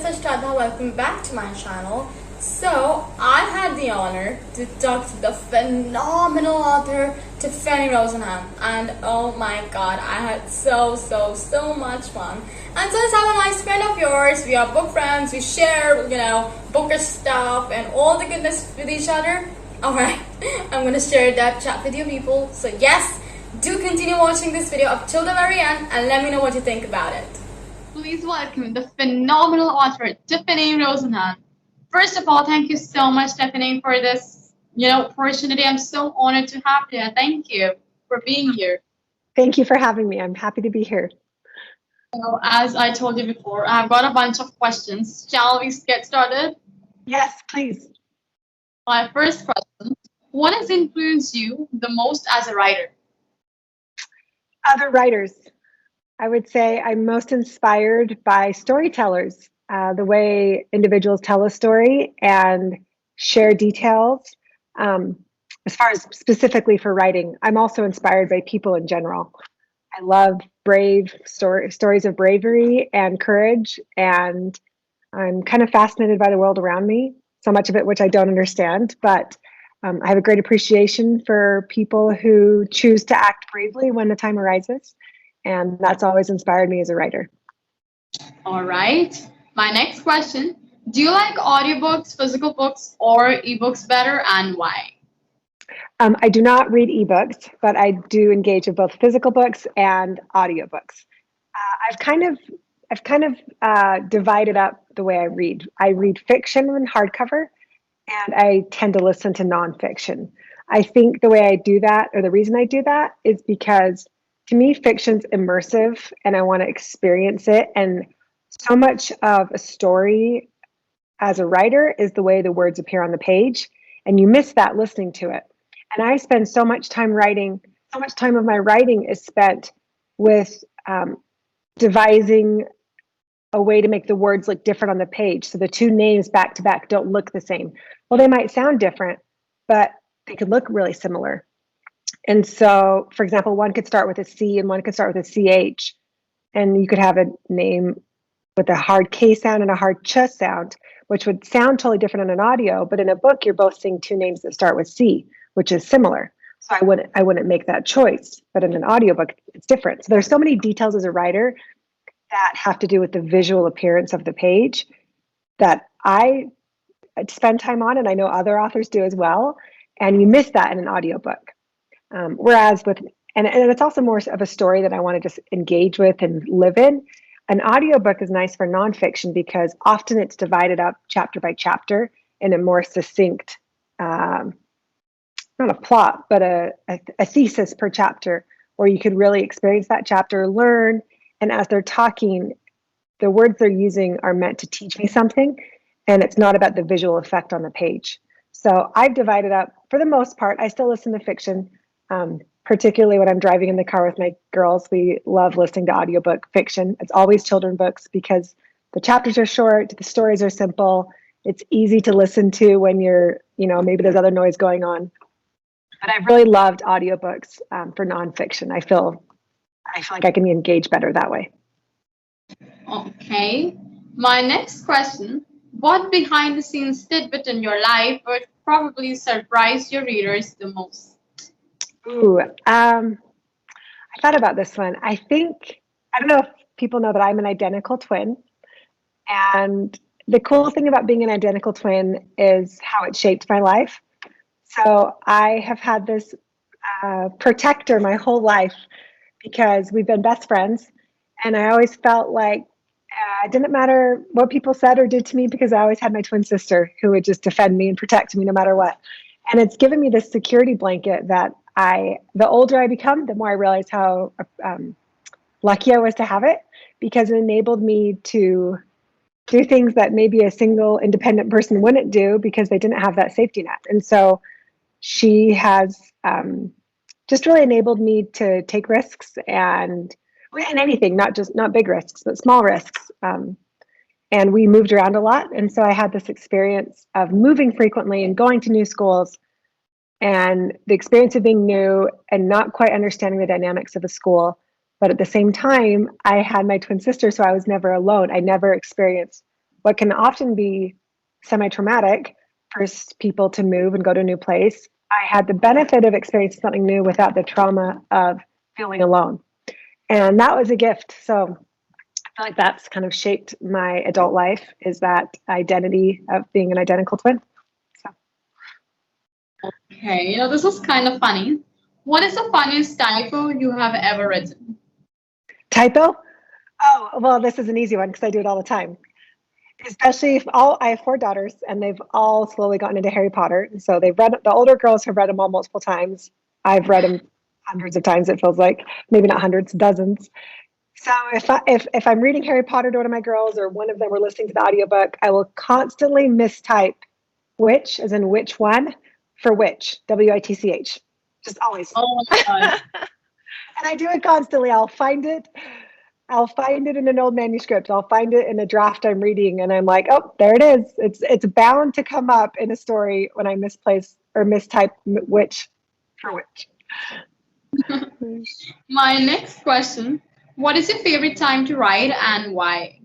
it's Shraddha. Welcome back to my channel. So, I had the honor to talk to the phenomenal author Tiffany Rosenhan, and oh my god, I had so much fun. And since I'm a nice friend of yours, we are book friends, we share, bookish stuff and all the goodness with each other. Alright, I'm gonna share that chat with you people. So yes, do continue watching this video up till the very end and let me know what you think about it. Please welcome the phenomenal author Tiffany Rosenhan. First of all, thank you so much, Tiffany, for this opportunity. I'm so honored to have you. Thank you for being here. Thank you for having me. I'm happy to be here. So, as I told you before, I've got a bunch of questions. Shall we get started? Yes, please. My first question: what has influenced you the most as a writer? Other writers. I would say I'm most inspired by storytellers, the way individuals tell a story and share details. As far as specifically for writing, I'm also inspired by people in general. I love brave stories of bravery and courage, and I'm kind of fascinated by the world around me, so much of it which I don't understand, but I have a great appreciation for people who choose to act bravely when the time arises. And that's always inspired me as a writer. All right. My next question: do you like audiobooks, physical books, or ebooks better, and why? I do not read ebooks, but I do engage with both physical books and audiobooks. I've kind of divided up the way I read. I read fiction in hardcover, and I tend to listen to nonfiction. I think the way I do that, or the reason I do that, is because to me, fiction's immersive and I want to experience it. And so much of a story as a writer is the way the words appear on the page. And you miss that listening to it. And I spend so much time writing, so much time of my writing is spent with devising a way to make the words look different on the page. So the two names back to back don't look the same. Well, they might sound different, but they could look really similar. And so, for example, one could start with a C and one could start with a CH. And you could have a name with a hard K sound and a hard ch sound, which would sound totally different in an audio. But in a book, you're both seeing two names that start with C, which is similar. So I wouldn't make that choice. But in an audiobook, it's different. So there's so many details as a writer that have to do with the visual appearance of the page that I spend time on, and I know other authors do as well. And you miss that in an audiobook. Whereas and it's also more of a story that I want to just engage with and live in. An audiobook is nice for nonfiction because often it's divided up chapter by chapter in a more succinct, not a plot, but a thesis per chapter, where you could really experience that chapter, learn, and as they're talking, the words they're using are meant to teach me something, and it's not about the visual effect on the page. So I've divided up, for the most part, I still listen to fiction. Particularly when I'm driving in the car with my girls, we love listening to audiobook fiction. It's always children books because the chapters are short, the stories are simple, it's easy to listen to when you're, maybe there's other noise going on. But I've really loved audiobooks for nonfiction. I feel like I can engage better that way. Okay. My next question: what behind the scenes tidbit in your life would probably surprise your readers the most? Ooh, I thought about this one. I don't know if people know that I'm an identical twin. And the cool thing about being an identical twin is how it shaped my life. So I have had this protector my whole life because we've been best friends. And I always felt like it didn't matter what people said or did to me because I always had my twin sister who would just defend me and protect me no matter what. And it's given me this security blanket that the older I become, the more I realize how lucky I was to have it, because it enabled me to do things that maybe a single independent person wouldn't do because they didn't have that safety net. And so she has just really enabled me to take risks and anything, not big risks, but small risks. And we moved around a lot. And so I had this experience of moving frequently and going to new schools, and the experience of being new and not quite understanding the dynamics of a school. But at the same time, I had my twin sister, so I was never alone. I never experienced what can often be semi-traumatic for people to move and go to a new place. I had the benefit of experiencing something new without the trauma of feeling alone. And that was a gift. So I feel like that's kind of shaped my adult life, is that identity of being an identical twin. So. Okay, this is kind of funny. What is the funniest typo you have ever written? Typo? Oh, well, this is an easy one because I do it all the time. Especially if I have 4 daughters and they've all slowly gotten into Harry Potter. So they've read, the older girls have read them all multiple times. I've read them hundreds of times, it feels like. Maybe not hundreds, dozens. So if I'm reading Harry Potter to one of my girls, or one of them were listening to the audiobook, I will constantly mistype which, as in which one, for which, WITCH. Just always. Oh my God. And I do it constantly. I'll find it in an old manuscript. I'll find it in a draft I'm reading, and I'm like, oh, there it is. It's bound to come up in a story when I misplace or mistype which for which. My next question: what is your favorite time to write and why?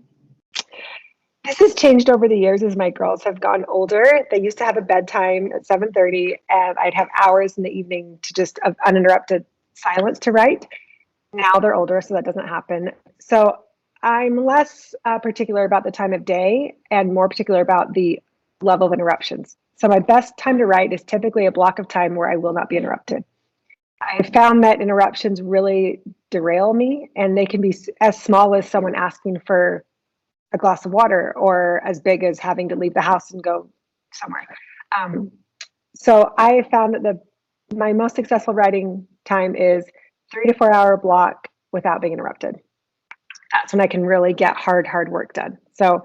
This has changed over the years as my girls have gotten older. They used to have a bedtime at 7:30, and I'd have hours in the evening to just of uninterrupted silence to write. Now they're older, so that doesn't happen. So I'm less particular about the time of day and more particular about the level of interruptions. So my best time to write is typically a block of time where I will not be interrupted. I found that interruptions really derail me, and they can be as small as someone asking for a glass of water, or as big as having to leave the house and go somewhere. So I found that my most successful writing time is 3 to 4 hour block without being interrupted. That's when I can really get hard work done. So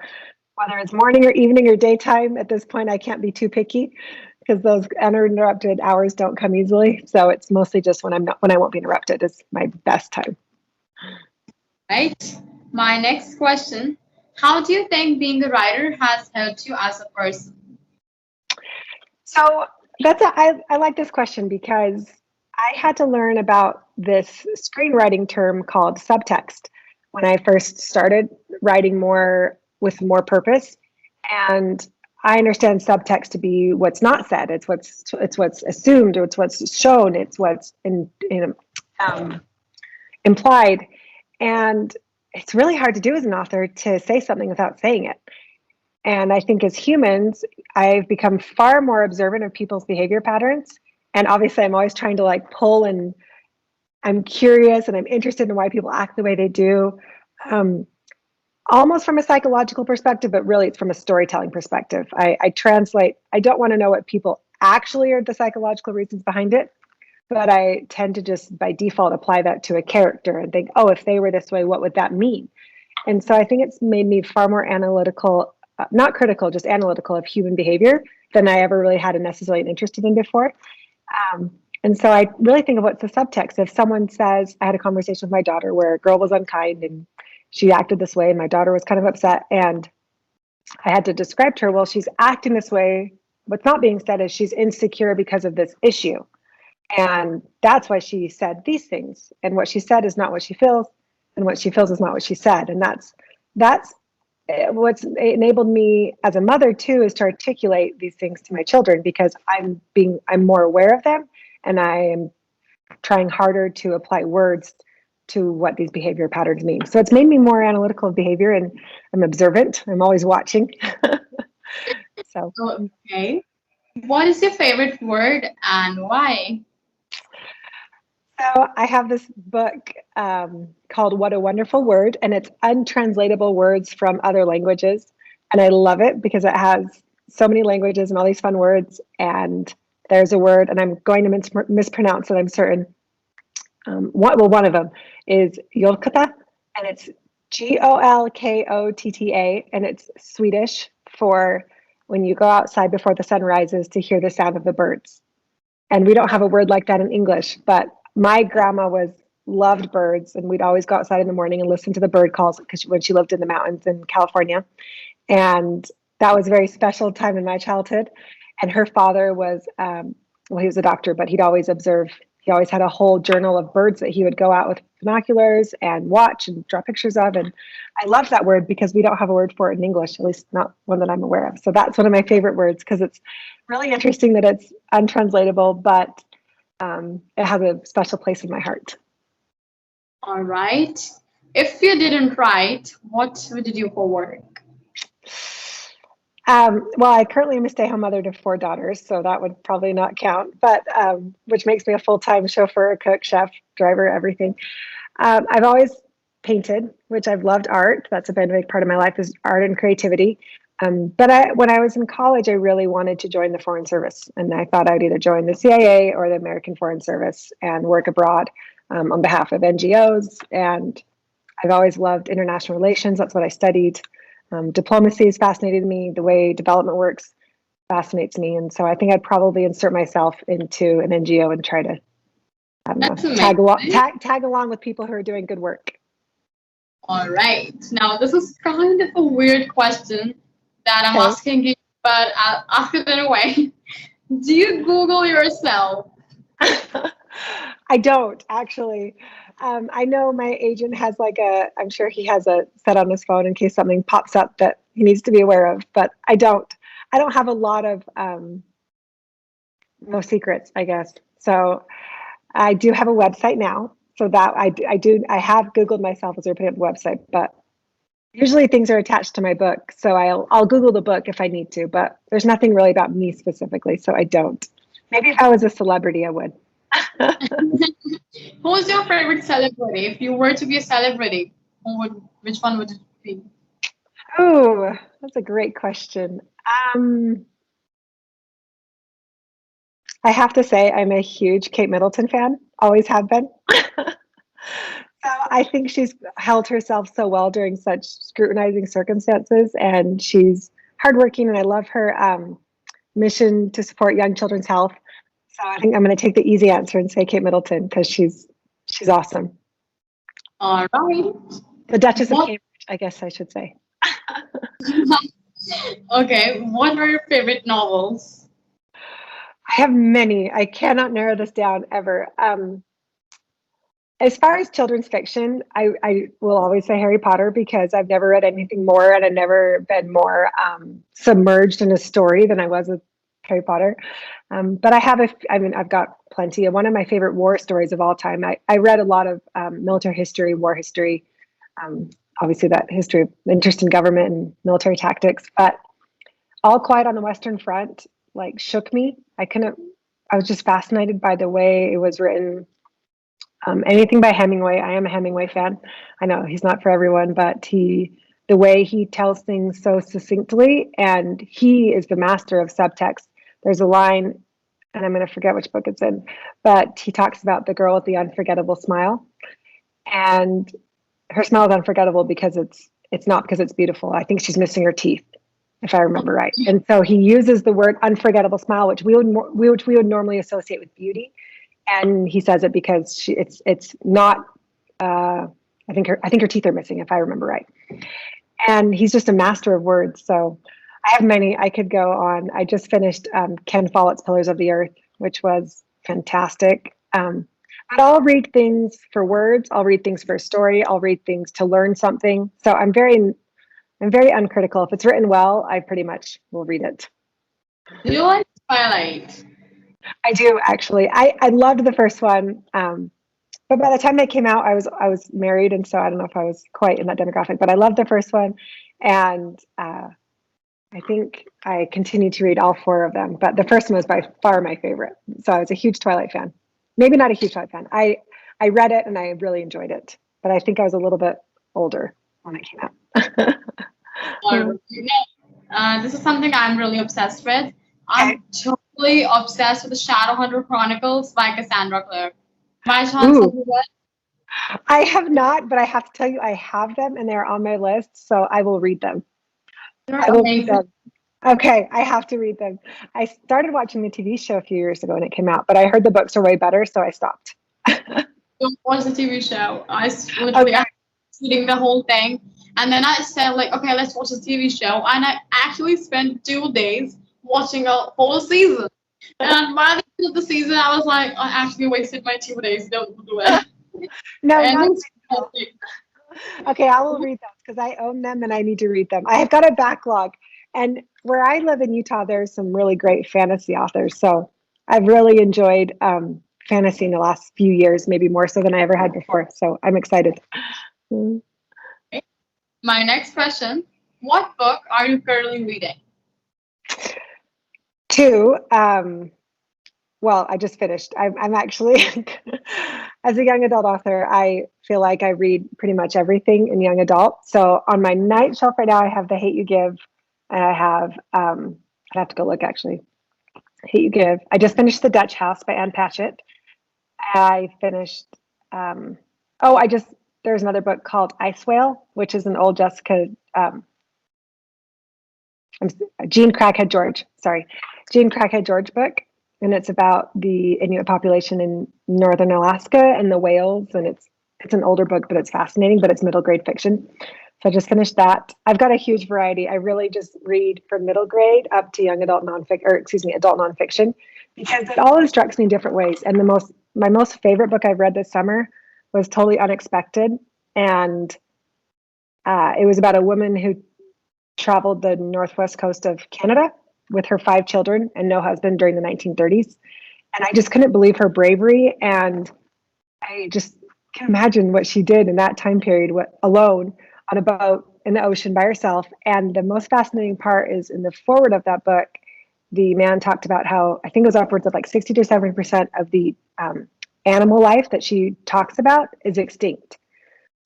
whether it's morning or evening or daytime, at this point, I can't be too picky because those uninterrupted hours don't come easily. So it's mostly just when I won't be interrupted is my best time. Right. My next question: how do you think being a writer has helped you as a person? So I like this question because I had to learn about this screenwriting term called subtext when I first started writing more with more purpose. And I understand subtext to be what's not said. It's what's assumed, or it's what's shown. It's what's implied. And it's really hard to do as an author to say something without saying it. And I think as humans, I've become far more observant of people's behavior patterns. And obviously, I'm always trying to pull, and I'm curious and I'm interested in why people act the way they do, almost from a psychological perspective, but really it's from a storytelling perspective. I translate. I don't want to know what people actually are the psychological reasons behind it, but I tend to just by default apply that to a character and think, oh, if they were this way, what would that mean? And so I think it's made me far more analytical, not critical, just analytical of human behavior than I ever really had necessarily an interest in before. And so I really think of what's the subtext. If someone says, I had a conversation with my daughter where a girl was unkind and she acted this way, and my daughter was kind of upset, and I had to describe to her, well, she's acting this way. What's not being said is she's insecure because of this issue. And that's why she said these things. And what she said is not what she feels, and what she feels is not what she said. And that's what's enabled me as a mother too, is to articulate these things to my children, because I'm more aware of them, and I am trying harder to apply words to what these behavior patterns mean. So it's made me more analytical of behavior, and I'm observant. I'm always watching. So. Okay. What is your favorite word and why? So I have this book called What a Wonderful Word, and it's untranslatable words from other languages. And I love it because it has so many languages and all these fun words. And there's a word, and I'm going to mispronounce it, I'm certain. One of them is Yolkota, and it's Golkotta, and it's Swedish for when you go outside before the sun rises to hear the sound of the birds. And we don't have a word like that in English, but my grandma loved birds, and we'd always go outside in the morning and listen to the bird calls when she lived in the mountains in California. And that was a very special time in my childhood. And her father was, he was a doctor, but he'd always observe he always had a whole journal of birds that he would go out with binoculars and watch and draw pictures of. And I love that word because we don't have a word for it in English, at least not one that I'm aware of. So that's one of my favorite words because it's really interesting that it's untranslatable, but it has a special place in my heart. All right. If you didn't write, what would you do for work? Well, I currently am a stay-home mother to 4 daughters, so that would probably not count, but which makes me a full-time chauffeur, cook, chef, driver, everything. I've always painted, which I've loved art. That's been a big part of my life is art and creativity. But when I was in college, I really wanted to join the Foreign Service, and I thought I'd either join the CIA or the American Foreign Service and work abroad on behalf of NGOs. And I've always loved international relations. That's what I studied. Diplomacy has fascinated me. The way development works fascinates me. And so I think I'd probably insert myself into an NGO and try to, I don't know, tag along with people who are doing good work. All right. Now, this is kind of a weird question that I'm asking you, but I'll ask it anyway. Do you Google yourself? I don't, actually. I know my agent has I'm sure he has a set on his phone in case something pops up that he needs to be aware of, but I don't have a lot of, no secrets, I guess. So I do have a website now, so that I have Googled myself as I put up the website, but usually things are attached to my book. So I'll Google the book if I need to, but there's nothing really about me specifically. So I don't. Maybe if I was a celebrity, I would. Who's your favorite celebrity? If you were to be a celebrity, which one would it be? Oh, that's a great question. I have to say I'm a huge Kate Middleton fan, always have been. So I think she's held herself so well during such scrutinizing circumstances, and she's hardworking, and I love her mission to support young children's health. So I think I'm going to take the easy answer and say Kate Middleton because she's awesome. All right. The Duchess of Cambridge, I guess I should say. Okay. What are your favorite novels? I have many. I cannot narrow this down ever. As far as children's fiction, I will always say Harry Potter because I've never read anything more and I've never been more submerged in a story than I was with Harry Potter. But I've got plenty. One of my favorite war stories of all time. I read a lot of military history, war history, obviously that history of interest in government and military tactics. But All Quiet on the Western Front shook me. I was just fascinated by the way it was written. Anything by Hemingway. I am a Hemingway fan. I know he's not for everyone, but the way he tells things so succinctly, and he is the master of subtext. There's a line, and I'm going to forget which book it's in, but he talks about the girl with the unforgettable smile, and her smile is unforgettable because it's not because it's beautiful. I think she's missing her teeth, if I remember right. And so he uses the word unforgettable smile, which we would normally associate with beauty. And he says it because it's not. I think her teeth are missing, if I remember right. And he's just a master of words. So I have many. I could go on. I just finished Ken Follett's Pillars of the Earth, which was fantastic. But I'll read things for words. I'll read things for a story. I'll read things to learn something. So I'm very uncritical. If it's written well, I pretty much will read it. Do you like Twilight? I do, actually. I loved the first one, but by the time they came out, I was married, and so I don't know if I was quite in that demographic. But I loved the first one, and I think I continued to read all 4 of them. But the first one was by far my favorite. So I was a huge Twilight fan. Maybe not a huge Twilight fan. I read it and I really enjoyed it, but I think I was a little bit older when it came out. This is something I'm really obsessed with. I'm totally obsessed with the Shadowhunter Chronicles by Cassandra Clare. My chance have you read? I have not, but I have to tell you, I have them and they're on my list, so I will read them. I will read them. Okay, I have to read them. I started watching the TV show a few years ago when it came out, but I heard the books are way better, so I stopped. Don't watch the TV show. I literally was reading the whole thing, and then I said okay, let's watch the TV show, and I actually spent 2 days watching a whole season. And by the end of the season, I was like, I actually wasted my 2 days. Don't do it. No, And not it's fantastic. okay. I will read those because I own them and I need to read them. I have got a backlog, and where I live in Utah, there's some really great fantasy authors. So I've really enjoyed fantasy in the last few years, maybe more so than I ever had before. So I'm excited. Mm. My next question: what book are you currently reading? Two. Well, I just finished. I'm actually, as a young adult author, I feel like I read pretty much everything in young adult. So on my night shelf right now, I have The Hate You Give, and I have, I'd have to go look actually. Hate You Give. I just finished The Dutch House by Anne Patchett. I finished, oh, there's another book called Ice Whale, which is an old Jean Crackhead George, sorry, Jean Crackhead George book. And it's about the Inuit population in northern Alaska and the whales. And it's an older book, but it's fascinating, but it's middle grade fiction. So I just finished that. I've got a huge variety. I really just read from middle grade up to young adult nonfiction, or excuse me, adult nonfiction, because it all instructs me in different ways. And my most favorite book I've read this summer was totally unexpected. And it was about a woman who traveled the northwest coast of Canada with her 5 children and no husband during the 1930s. And I just couldn't believe her bravery. And I just can imagine what she did in that time period alone on a boat in the ocean by herself. And the most fascinating part is in the forward of that book, the man talked about how I think it was upwards of like 60 to 70% of the animal life that she talks about is extinct.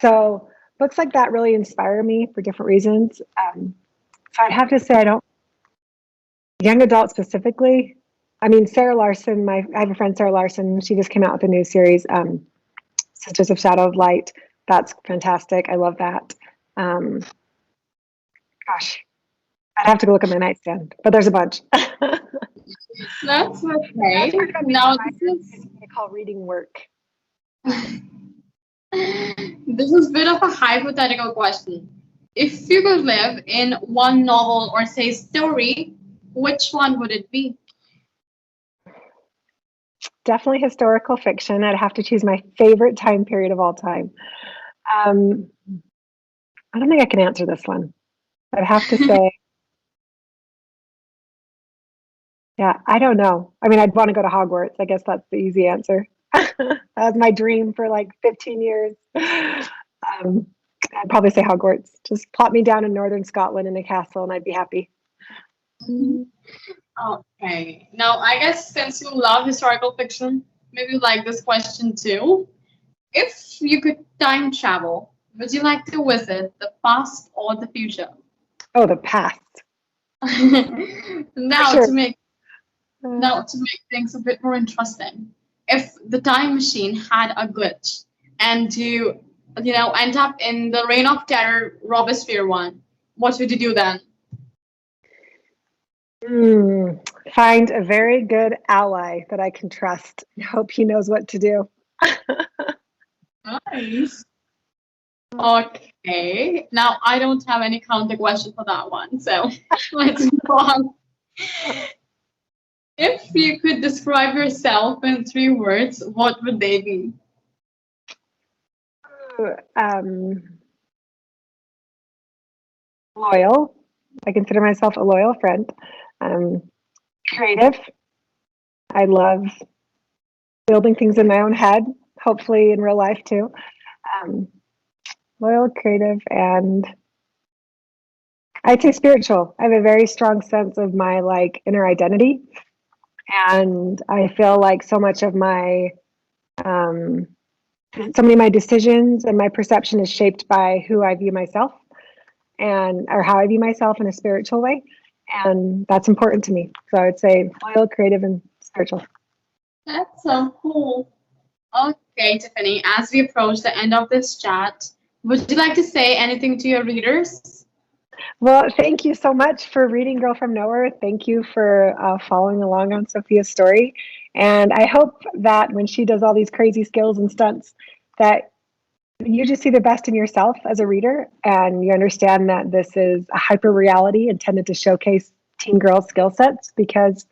So books like that really inspire me for different reasons. So I'd have to say young adult specifically. I mean, Sarah Larson, I have a friend, Sarah Larson, she just came out with a new series, Sisters of Shadow of Light. That's fantastic. I love that. Gosh, I'd have to go look at my nightstand, but there's a bunch. That's okay. Now, this is I call reading work. this is a bit of a hypothetical question. If you could live in one novel or say story, which one would it be? Definitely historical fiction. I'd have to choose my favorite time period of all time. I don't think I can answer this one. I'd have to say, yeah, I don't know. I mean, I'd want to go to Hogwarts. I guess that's the easy answer. That was my dream for like 15 years. I'd probably say Hogwarts. Just plop me down in northern Scotland in a castle and I'd be happy. Okay. Now, I guess since you love historical fiction, maybe you like this question too. If you could time travel, would you like to visit the past or the future? Oh, the past. Now, sure. to make things a bit more interesting, if the time machine had a glitch and you end up in the Reign of Terror Robespierre one, what would you do then? Find a very good ally that I can trust. I hope he knows what to do. Nice. Okay. Now I don't have any counter question for that one, so let's move on. If you could describe yourself in 3 words, what would they be? Loyal. I consider myself a loyal friend. Creative. I love building things in my own head, hopefully in real life too. Loyal, creative, and I'd say spiritual. I have a very strong sense of my inner identity, and I feel like so many of my decisions and my perception is shaped by who I view myself or how I view myself in a spiritual way. And that's important to me. So I would say loyal, creative, and spiritual. That's so cool. Okay, Tiffany, as we approach the end of this chat, would you like to say anything to your readers? Well, thank you so much for reading Girl from Nowhere. Thank you for following along on Sophia's story. And I hope that when she does all these crazy skills and stunts, that you just see the best in yourself as a reader, and you understand that this is a hyper reality intended to showcase teen girls' skill sets, because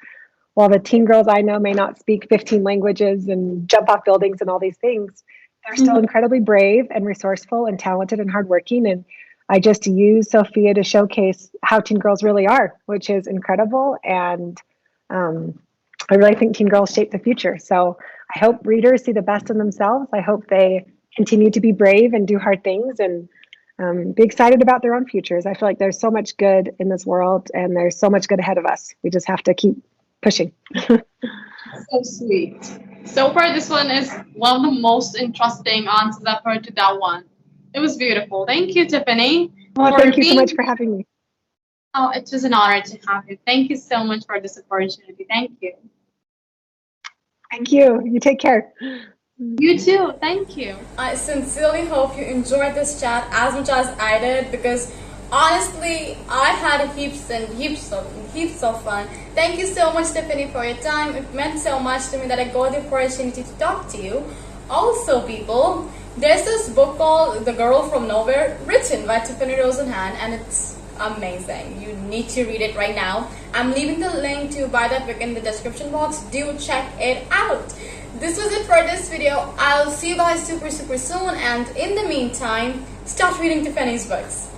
while the teen girls I know may not speak 15 languages and jump off buildings and all these things, they're still incredibly brave and resourceful and talented and hardworking. And I just use Sophia to showcase how teen girls really are, which is incredible. And I really think teen girls shape the future. So I hope readers see the best in themselves. I hope they continue to be brave and do hard things and be excited about their own futures. I feel like there's so much good in this world and there's so much good ahead of us. We just have to keep pushing. So sweet. So far, this one is one of the most interesting answers I've heard to that one. It was beautiful. Thank you, Tiffany. Well, thank you so much for having me. Oh, it was an honor to have you. Thank you so much for this opportunity. Thank you. Thank you. You take care. You too. Thank you. I sincerely hope you enjoyed this chat as much as I did, because honestly, I had heaps of fun. Thank you so much, Tiffany, for your time. It meant so much to me that I got the opportunity to talk to you. Also, people, there's this book called The Girl from Nowhere, written by Tiffany Rosenhan, and it's amazing. You need to read it right now. I'm leaving the link to buy that book in the description box. Do check it out. This was it for this video. I'll see you guys super soon, and in the meantime, start reading Tiffany's books.